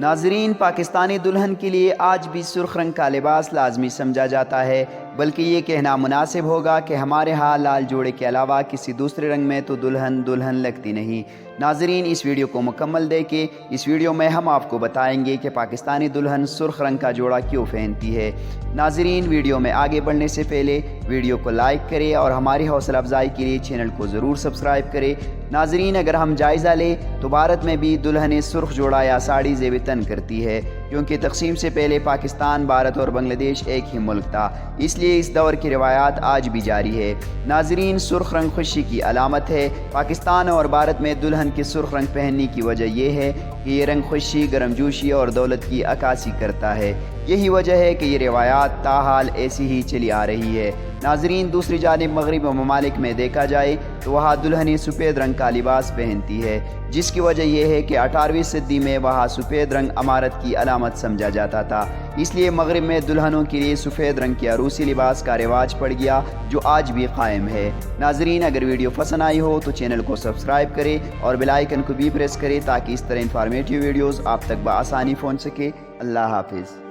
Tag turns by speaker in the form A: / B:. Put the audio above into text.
A: नाज़रीन, पाकिस्तानी दुल्हन के लिए आज भी सुर्ख रंग का लिबास लाजमी समझा जाता है, बल्कि ये कहना मुनासिब होगा कि हमारे यहाँ लाल जोड़े के अलावा किसी दूसरे रंग में तो दुल्हन दुल्हन लगती नहीं। नाज़रीन, इस वीडियो को मुकम्मल देखें। इस वीडियो में हम आपको बताएंगे कि पाकिस्तानी दुल्हन सुर्ख रंग का जोड़ा क्यों पहनती है। नाज़रीन, वीडियो में आगे बढ़ने से पहले वीडियो को लाइक करें और हमारी हौसला अफजाई के लिए चैनल को ज़रूर सब्सक्राइब करें। नाज़रीन, अगर हम जायज़ा लें तो भारत में भी दुल्हनें सुर्ख जोड़ा या साड़ी ज़ेब तन करती है, क्योंकि तक़सीम से पहले पाकिस्तान, भारत और बांग्लादेश एक ही मुल्क था, इसलिए इस दौर की रिवायात आज भी जारी है। नाज़रीन, सुर्ख रंग खुशी की अलामत है। पाकिस्तान और भारत में दुल्हन के सुर्ख रंग पहनने की वजह यह है कि ये रंग खुशी, गर्मजोशी और दौलत की अक्कासी करता है। यही वजह है कि ये रिवायात ताहाल ऐसी ही चली आ रही है। नाज़रीन, दूसरी जानिब मगरबी ममालिक में देखा जाए तो वहाँ दुल्हनें सफ़ेद रंग का लिबास पहनती है, जिसकी वजह यह है कि 18वीं सदी में वहाँ सफ़ेद रंग अमारत की अलामत समझा जाता था, इसलिए मगरब में दुल्हनों के लिए सफ़ेद रंग के अरूसी लिबास का रिवाज पड़ गया, जो आज भी कायम है। नाज़रीन, अगर वीडियो पसंद आई हो तो चैनल को सब्सक्राइब करें और बेल आइकन को भी प्रेस करें ताकि इस तरह इंफॉर्मेटिव वीडियोज़ आप तक बआसानी पहुँच सके। अल्लाह हाफिज़।